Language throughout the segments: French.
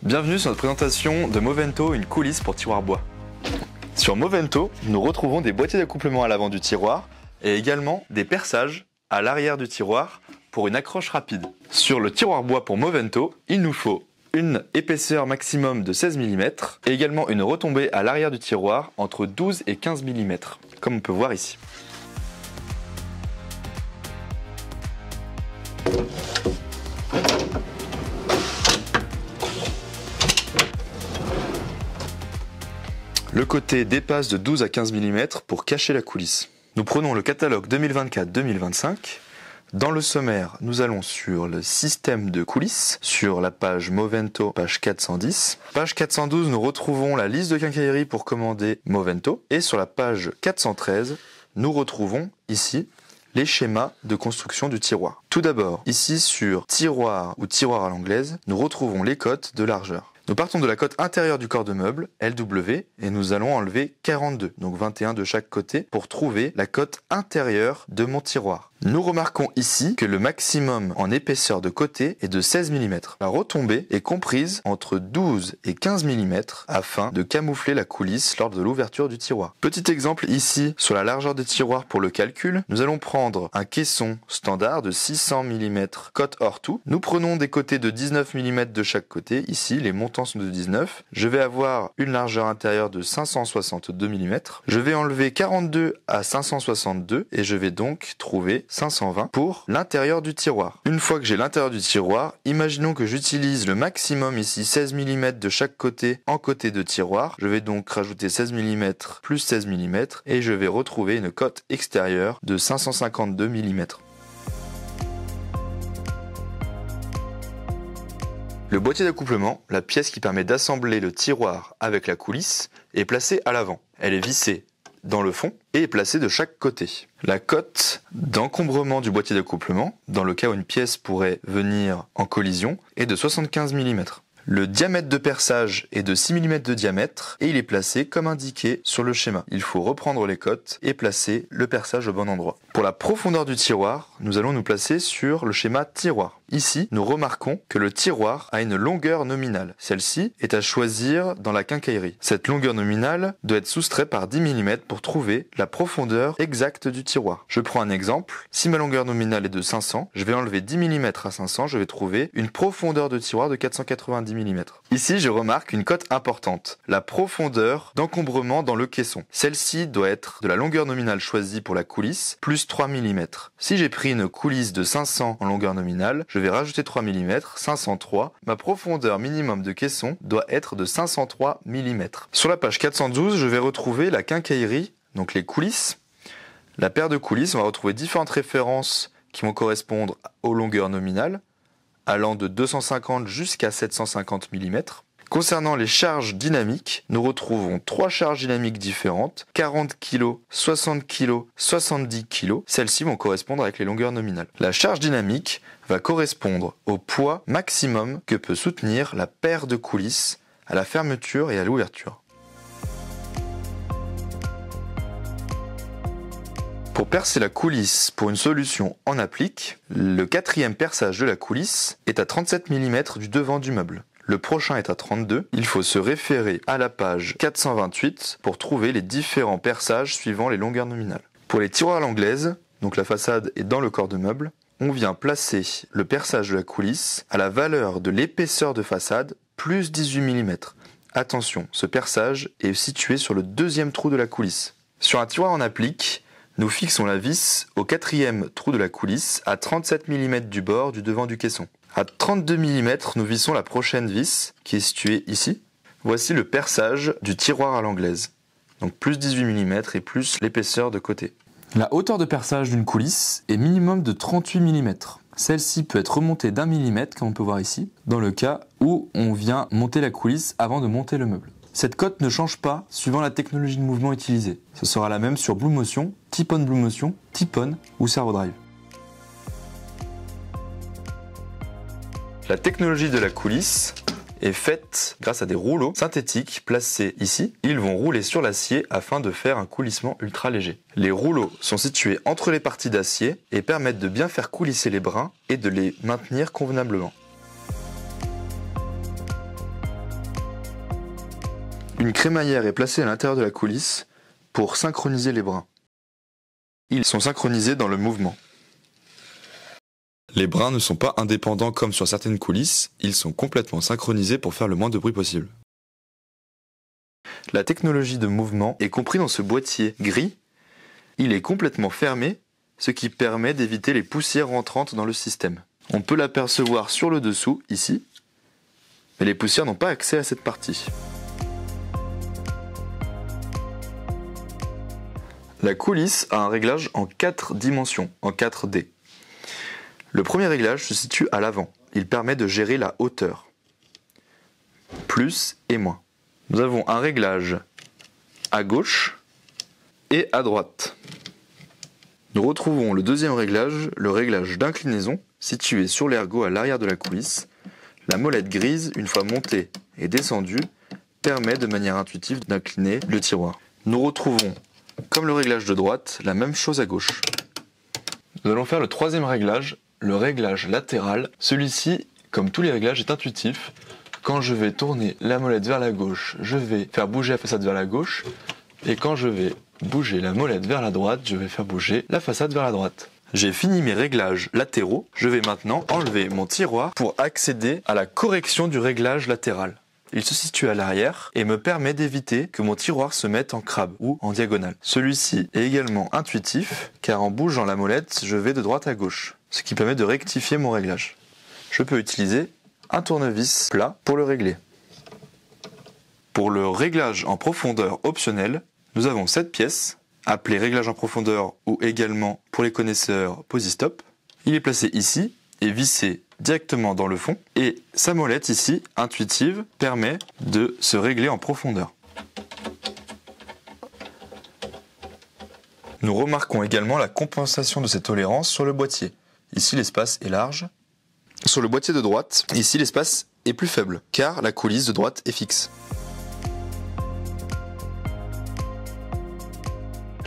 Bienvenue sur notre présentation de Movento, une coulisse pour tiroir bois. Sur Movento, nous retrouvons des boîtiers d'accouplement à l'avant du tiroir et également des perçages à l'arrière du tiroir pour une accroche rapide. Sur le tiroir bois pour Movento, il nous faut une épaisseur maximum de 16 mm et également une retombée à l'arrière du tiroir entre 12 et 15 mm, comme on peut voir ici. Le côté dépasse de 12 à 15 mm pour cacher la coulisse. Nous prenons le catalogue 2024-2025. Dans le sommaire, nous allons sur le système de coulisses, sur la page Movento, page 410. Page 412, nous retrouvons la liste de quincaillerie pour commander Movento. Et sur la page 413, nous retrouvons ici les schémas de construction du tiroir. Tout d'abord, ici sur tiroir ou tiroir à l'anglaise, nous retrouvons les cotes de largeur. Nous partons de la cote intérieure du corps de meuble, LW, et nous allons enlever 42, donc 21 de chaque côté, pour trouver la cote intérieure de mon tiroir. Nous remarquons ici que le maximum en épaisseur de côté est de 16 mm. La retombée est comprise entre 12 et 15 mm afin de camoufler la coulisse lors de l'ouverture du tiroir. Petit exemple ici sur la largeur des tiroirs pour le calcul, nous allons prendre un caisson standard de 600 mm cote hors tout. Nous prenons des côtés de 19 mm de chaque côté, ici les montants sont de 19. Je vais avoir une largeur intérieure de 562 mm. Je vais enlever 42 à 562 et je vais donc trouver 520 pour l'intérieur du tiroir. Une fois que j'ai l'intérieur du tiroir, imaginons que j'utilise le maximum ici 16 mm de chaque côté en côté de tiroir. Je vais donc rajouter 16 mm plus 16 mm et je vais retrouver une cote extérieure de 552 mm. Le boîtier d'accouplement, la pièce qui permet d'assembler le tiroir avec la coulisse, est placée à l'avant. Elle est vissée dans le fond et est placée de chaque côté. La cote d'encombrement du boîtier d'accouplement, dans le cas où une pièce pourrait venir en collision, est de 75 mm. Le diamètre de perçage est de 6 mm de diamètre et il est placé comme indiqué sur le schéma. Il faut reprendre les cotes et placer le perçage au bon endroit. Pour la profondeur du tiroir, nous allons nous placer sur le schéma tiroir. Ici, nous remarquons que le tiroir a une longueur nominale. Celle-ci est à choisir dans la quincaillerie. Cette longueur nominale doit être soustraite par 10 mm pour trouver la profondeur exacte du tiroir. Je prends un exemple. Si ma longueur nominale est de 500, je vais enlever 10 mm à 500, je vais trouver une profondeur de tiroir de 490 mm. Ici, je remarque une cote importante, la profondeur d'encombrement dans le caisson. Celle-ci doit être de la longueur nominale choisie pour la coulisse, plus 3 mm. Si j'ai pris une coulisse de 500 en longueur nominale, je vais rajouter 3 mm, 503. Ma profondeur minimum de caisson doit être de 503 mm. Sur la page 412, je vais retrouver la quincaillerie, donc les coulisses. La paire de coulisses, on va retrouver différentes références qui vont correspondre aux longueurs nominales, allant de 250 jusqu'à 750 mm. Concernant les charges dynamiques, nous retrouvons 3 charges dynamiques différentes, 40 kg, 60 kg, 70 kg. Celles-ci vont correspondre avec les longueurs nominales. La charge dynamique va correspondre au poids maximum que peut soutenir la paire de coulisses à la fermeture et à l'ouverture. Pour percer la coulisse pour une solution en applique, le 4e perçage de la coulisse est à 37 mm du devant du meuble. Le prochain est à 32. Il faut se référer à la page 428 pour trouver les différents perçages suivant les longueurs nominales. Pour les tiroirs à l'anglaise, donc la façade est dans le corps de meuble, on vient placer le perçage de la coulisse à la valeur de l'épaisseur de façade plus 18 mm. Attention, ce perçage est situé sur le 2e trou de la coulisse. Sur un tiroir en applique, nous fixons la vis au 4e trou de la coulisse à 37 mm du bord du devant du caisson. À 32 mm, nous vissons la prochaine vis qui est située ici. Voici le perçage du tiroir à l'anglaise. Donc plus 18 mm et plus l'épaisseur de côté. La hauteur de perçage d'une coulisse est minimum de 38 mm. Celle-ci peut être remontée d'1 mm, comme on peut voir ici, dans le cas où on vient monter la coulisse avant de monter le meuble. Cette cote ne change pas suivant la technologie de mouvement utilisée. Ce sera la même sur Blue Motion, Tip-on Blue Motion, Tip-on ou Servo Drive. La technologie de la coulisse est faite grâce à des rouleaux synthétiques placés ici. Ils vont rouler sur l'acier afin de faire un coulissement ultra léger. Les rouleaux sont situés entre les parties d'acier et permettent de bien faire coulisser les brins et de les maintenir convenablement. Une crémaillère est placée à l'intérieur de la coulisse pour synchroniser les brins. Ils sont synchronisés dans le mouvement. Les brins ne sont pas indépendants comme sur certaines coulisses, ils sont complètement synchronisés pour faire le moins de bruit possible. La technologie de mouvement est comprise dans ce boîtier gris. Il est complètement fermé, ce qui permet d'éviter les poussières rentrantes dans le système. On peut l'apercevoir sur le dessous, ici, mais les poussières n'ont pas accès à cette partie. La coulisse a un réglage en 4 dimensions, en 4D. Le premier réglage se situe à l'avant. Il permet de gérer la hauteur. Plus et moins. Nous avons un réglage à gauche et à droite. Nous retrouvons le deuxième réglage, le réglage d'inclinaison, situé sur l'ergot à l'arrière de la coulisse. La molette grise, une fois montée et descendue, permet de manière intuitive d'incliner le tiroir. Nous retrouvons, comme le réglage de droite, la même chose à gauche. Nous allons faire le troisième réglage, le réglage latéral. Celui-ci, comme tous les réglages, est intuitif. Quand je vais tourner la molette vers la gauche, je vais faire bouger la façade vers la gauche. Et quand je vais bouger la molette vers la droite, je vais faire bouger la façade vers la droite. J'ai fini mes réglages latéraux. Je vais maintenant enlever mon tiroir pour accéder à la correction du réglage latéral. Il se situe à l'arrière et me permet d'éviter que mon tiroir se mette en crabe ou en diagonale. Celui-ci est également intuitif car en bougeant la molette, je vais de droite à gauche, ce qui permet de rectifier mon réglage. Je peux utiliser un tournevis plat pour le régler. Pour le réglage en profondeur optionnel, nous avons cette pièce, appelée réglage en profondeur ou également pour les connaisseurs Posistop. Il est placé ici et vissé directement dans le fond et sa molette ici, intuitive, permet de se régler en profondeur. Nous remarquons également la compensation de cette tolérance sur le boîtier. Ici l'espace est large. Sur le boîtier de droite, ici l'espace est plus faible car la coulisse de droite est fixe.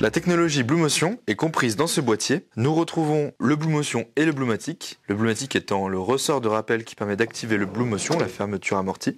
La technologie Blumotion est comprise dans ce boîtier. Nous retrouvons le Blumotion et le Blumatic. Le Blumatic étant le ressort de rappel qui permet d'activer le Blumotion, la fermeture amortie.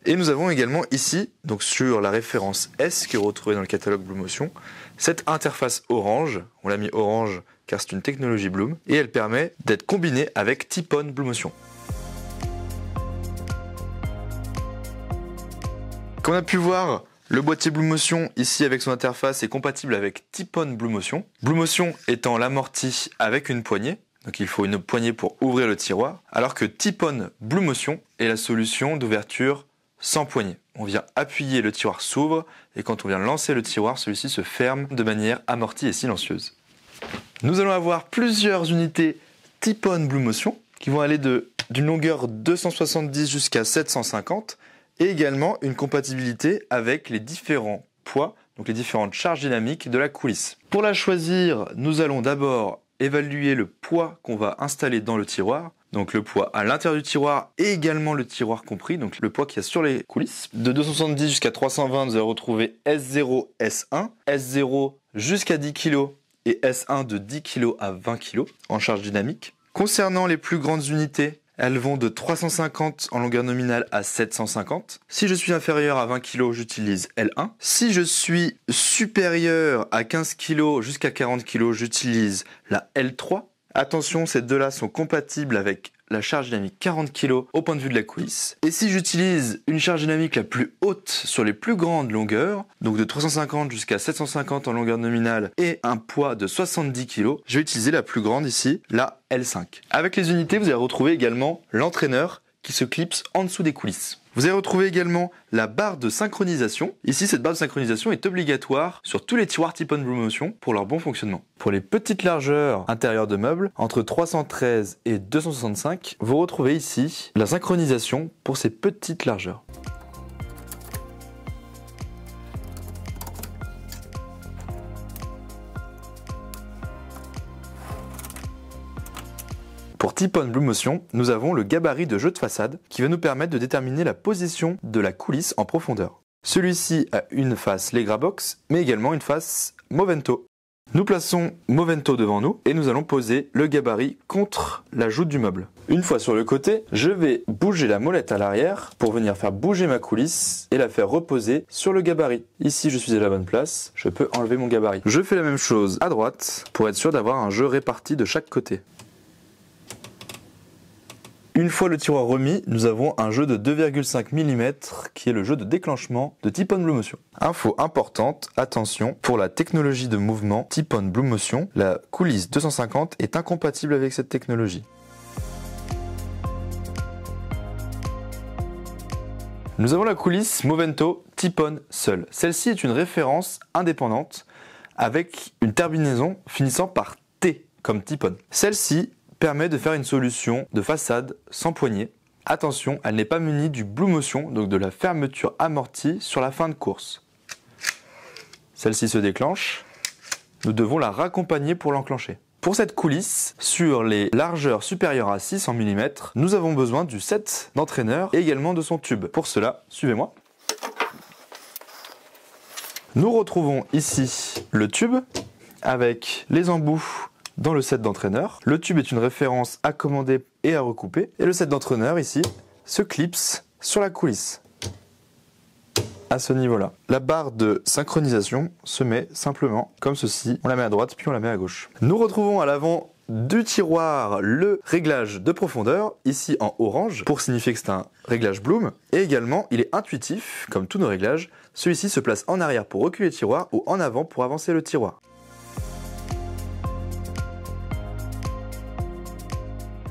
Et nous avons également ici, donc sur la référence S qui est retrouvée dans le catalogue Blumotion, cette interface orange. On l'a mis orange car c'est une technologie Bloom et elle permet d'être combinée avec Tip-on Blumotion. Comme on a pu voir, le boîtier Blumotion, ici avec son interface, est compatible avec Tip-on Blumotion. Blumotion étant l'amorti avec une poignée, donc il faut une poignée pour ouvrir le tiroir, alors que Tip-on Blumotion est la solution d'ouverture sans poignée. On vient appuyer, le tiroir s'ouvre, et quand on vient lancer le tiroir, celui-ci se ferme de manière amortie et silencieuse. Nous allons avoir plusieurs unités Tip-on Blumotion qui vont aller d'une longueur 270 jusqu'à 750, et également une compatibilité avec les différents poids, donc les différentes charges dynamiques de la coulisse. Pour la choisir, nous allons d'abord évaluer le poids qu'on va installer dans le tiroir, donc le poids à l'intérieur du tiroir et également le tiroir compris, donc le poids qu'il y a sur les coulisses. De 270 jusqu'à 320, vous allez retrouver S0, S1, S0 jusqu'à 10 kg et S1 de 10 kg à 20 kg en charge dynamique. Concernant les plus grandes unités, elles vont de 350 en longueur nominale à 750. Si je suis inférieur à 20 kg, j'utilise L1. Si je suis supérieur à 15 kg jusqu'à 40 kg, j'utilise la L3. Attention, ces deux-là sont compatibles avec la charge dynamique 40 kg au point de vue de la coulisse. Et si j'utilise une charge dynamique la plus haute sur les plus grandes longueurs, donc de 350 jusqu'à 750 en longueur nominale et un poids de 70 kg, je vais utiliser la plus grande ici, la L5. Avec les unités, vous allez retrouver également l'entraîneur qui se clipse en dessous des coulisses. Vous allez retrouver également la barre de synchronisation. Ici, cette barre de synchronisation est obligatoire sur tous les tiroirs Tip-on Blumotion pour leur bon fonctionnement. Pour les petites largeurs intérieures de meubles, entre 313 et 265, vous retrouvez ici la synchronisation pour ces petites largeurs. Pour Tip-on Blumotion, nous avons le gabarit de jeu de façade qui va nous permettre de déterminer la position de la coulisse en profondeur. Celui-ci a une face Legrabox, mais également une face Movento. Nous plaçons Movento devant nous et nous allons poser le gabarit contre la joute du meuble. Une fois sur le côté, je vais bouger la molette à l'arrière pour venir faire bouger ma coulisse et la faire reposer sur le gabarit. Ici, je suis à la bonne place, je peux enlever mon gabarit. Je fais la même chose à droite pour être sûr d'avoir un jeu réparti de chaque côté. Une fois le tiroir remis, nous avons un jeu de 2,5 mm qui est le jeu de déclenchement de Tip-on Blue Motion. Info importante, attention, pour la technologie de mouvement Tip-on Blue Motion, la coulisse 250 est incompatible avec cette technologie. Nous avons la coulisse Movento Tip-on seule. Celle-ci est une référence indépendante avec une terminaison finissant par T comme Tip-on. Celle-ci permet de faire une solution de façade sans poignée. Attention, elle n'est pas munie du Blue Motion, donc de la fermeture amortie sur la fin de course. Celle-ci se déclenche, nous devons la raccompagner pour l'enclencher. Pour cette coulisse, sur les largeurs supérieures à 600 mm, nous avons besoin du set d'entraîneur et également de son tube. Pour cela, suivez-moi. Nous retrouvons ici le tube avec les embouts dans le set d'entraîneur. Le tube est une référence à commander et à recouper. Et le set d'entraîneur ici se clipse sur la coulisse. À ce niveau-là. La barre de synchronisation se met simplement comme ceci. On la met à droite puis on la met à gauche. Nous retrouvons à l'avant du tiroir le réglage de profondeur, ici en orange, pour signifier que c'est un réglage Bloom. Et également, il est intuitif, comme tous nos réglages. Celui-ci se place en arrière pour reculer le tiroir ou en avant pour avancer le tiroir.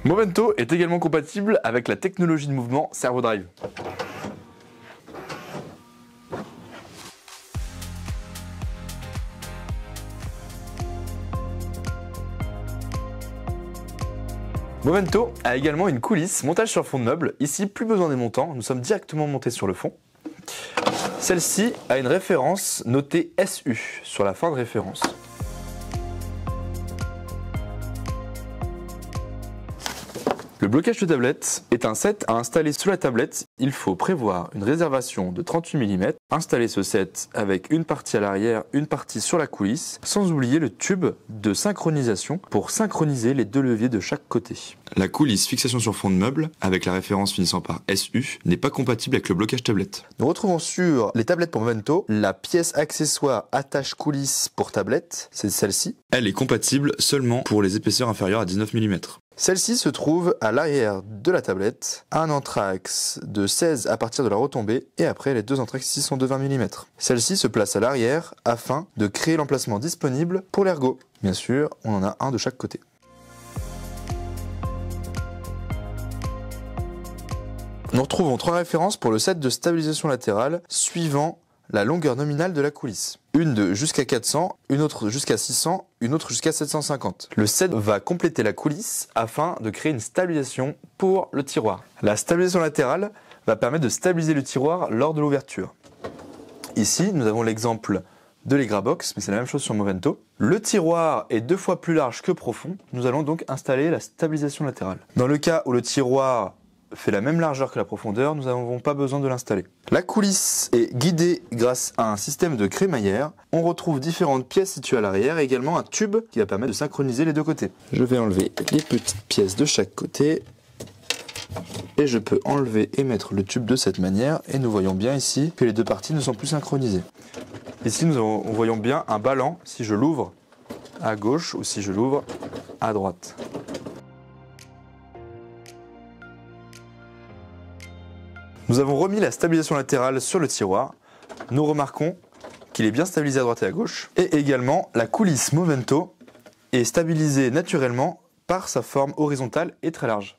Movento est également compatible avec la technologie de mouvement Servo Drive. Movento a également une coulisse montage sur fond de meuble. Ici, plus besoin des montants, nous sommes directement montés sur le fond. Celle-ci a une référence notée SU sur la fin de référence. Le blocage de tablette est un set à installer sur la tablette. Il faut prévoir une réservation de 38 mm, installer ce set avec une partie à l'arrière, une partie sur la coulisse, sans oublier le tube de synchronisation pour synchroniser les deux leviers de chaque côté. La coulisse fixation sur fond de meuble, avec la référence finissant par SU, n'est pas compatible avec le blocage tablette. Nous retrouvons sur les tablettes pour Movento la pièce accessoire attache coulisse pour tablette, c'est celle-ci. Elle est compatible seulement pour les épaisseurs inférieures à 19 mm. Celle-ci se trouve à l'arrière de la tablette, un entraxe de 16 à partir de la retombée et après les deux entraxes ici sont de 20 mm. Celle-ci se place à l'arrière afin de créer l'emplacement disponible pour l'ergot. Bien sûr, on en a un de chaque côté. Nous retrouvons trois références pour le set de stabilisation latérale suivant la longueur nominale de la coulisse. Une de jusqu'à 400, une autre jusqu'à 600, une autre jusqu'à 750. Le set va compléter la coulisse afin de créer une stabilisation pour le tiroir. La stabilisation latérale va permettre de stabiliser le tiroir lors de l'ouverture. Ici, nous avons l'exemple de l'Egrabox, mais c'est la même chose sur Movento. Le tiroir est 2 fois plus large que profond. Nous allons donc installer la stabilisation latérale. Dans le cas où le tiroir fait la même largeur que la profondeur, nous n'avons pas besoin de l'installer. La coulisse est guidée grâce à un système de crémaillère. On retrouve différentes pièces situées à l'arrière et également un tube qui va permettre de synchroniser les deux côtés. Je vais enlever les petites pièces de chaque côté et je peux enlever et mettre le tube de cette manière et nous voyons bien ici que les deux parties ne sont plus synchronisées. Ici nous voyons bien un ballant si je l'ouvre à gauche ou si je l'ouvre à droite. Nous avons remis la stabilisation latérale sur le tiroir. Nous remarquons qu'il est bien stabilisé à droite et à gauche. Et également, la coulisse Movento est stabilisée naturellement par sa forme horizontale et très large.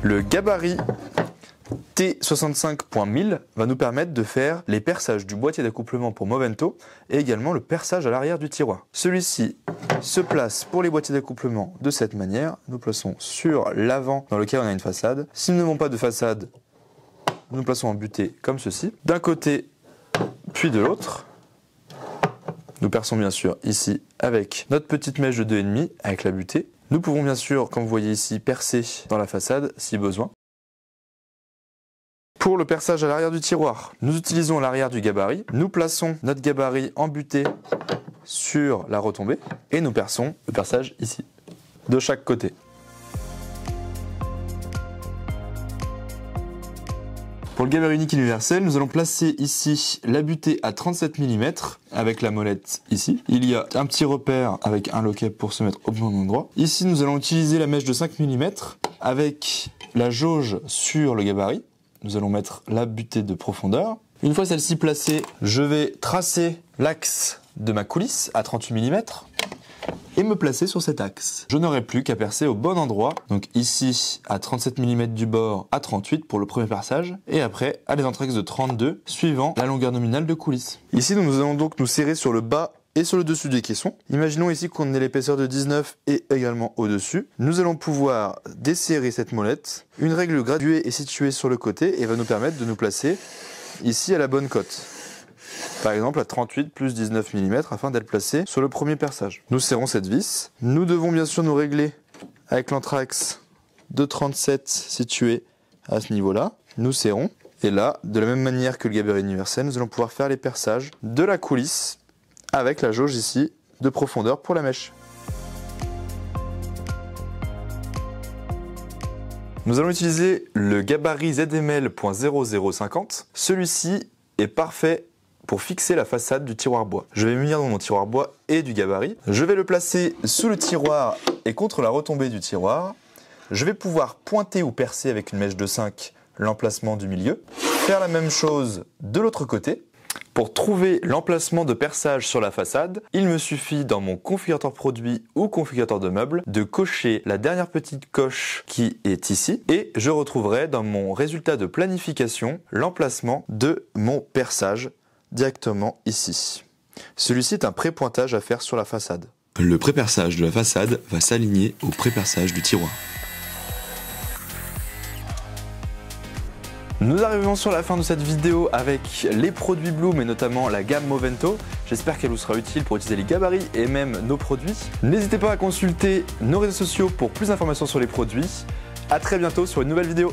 Le gabarit T65.1000 va nous permettre de faire les perçages du boîtier d'accouplement pour Movento et également le perçage à l'arrière du tiroir. Celui-ci se place pour les boîtiers d'accouplement de cette manière. Nous plaçons sur l'avant dans lequel on a une façade. Si nous n'avons pas de façade, nous plaçons en butée comme ceci. D'un côté puis de l'autre. Nous perçons bien sûr ici avec notre petite mèche de 2,5 avec la butée. Nous pouvons bien sûr, comme vous voyez ici, percer dans la façade si besoin. Pour le perçage à l'arrière du tiroir, nous utilisons l'arrière du gabarit. Nous plaçons notre gabarit embuté sur la retombée et nous perçons le perçage ici, de chaque côté. Pour le gabarit unique universel, nous allons placer ici la butée à 37 mm avec la molette ici. Il y a un petit repère avec un loquet pour se mettre au bon endroit. Ici, nous allons utiliser la mèche de 5 mm avec la jauge sur le gabarit. Nous allons mettre la butée de profondeur. Une fois celle-ci placée, je vais tracer l'axe de ma coulisse à 38 mm et me placer sur cet axe. Je n'aurai plus qu'à percer au bon endroit, donc ici à 37 mm du bord, à 38 pour le premier perçage, et après à des entr'axes de 32 suivant la longueur nominale de coulisse. Ici nous allons donc nous serrer sur le bas et sur le dessus des caissons. Imaginons ici qu'on ait l'épaisseur de 19 et également au-dessus. Nous allons pouvoir desserrer cette molette. Une règle graduée est située sur le côté et va nous permettre de nous placer ici à la bonne cote. Par exemple à 38 plus 19 mm afin d'être placé sur le premier perçage. Nous serrons cette vis. Nous devons bien sûr nous régler avec l'entr'axe de 37 situé à ce niveau-là. Nous serrons. Et là, de la même manière que le gabarit universel, nous allons pouvoir faire les perçages de la coulisse avec la jauge ici de profondeur pour la mèche. Nous allons utiliser le gabarit ZML.0050. Celui-ci est parfait pour fixer la façade du tiroir bois. Je vais munir dans mon tiroir bois et du gabarit. Je vais le placer sous le tiroir et contre la retombée du tiroir. Je vais pouvoir pointer ou percer avec une mèche de 5 l'emplacement du milieu. Faire la même chose de l'autre côté. Pour trouver l'emplacement de perçage sur la façade, il me suffit dans mon configurateur produit ou configurateur de meubles de cocher la dernière petite coche qui est ici et je retrouverai dans mon résultat de planification l'emplacement de mon perçage directement ici. Celui-ci est un pré-pointage à faire sur la façade. Le pré-perçage de la façade va s'aligner au pré-perçage du tiroir. Nous arrivons sur la fin de cette vidéo avec les produits Blum et notamment la gamme Movento. J'espère qu'elle vous sera utile pour utiliser les gabarits et même nos produits. N'hésitez pas à consulter nos réseaux sociaux pour plus d'informations sur les produits. A très bientôt sur une nouvelle vidéo.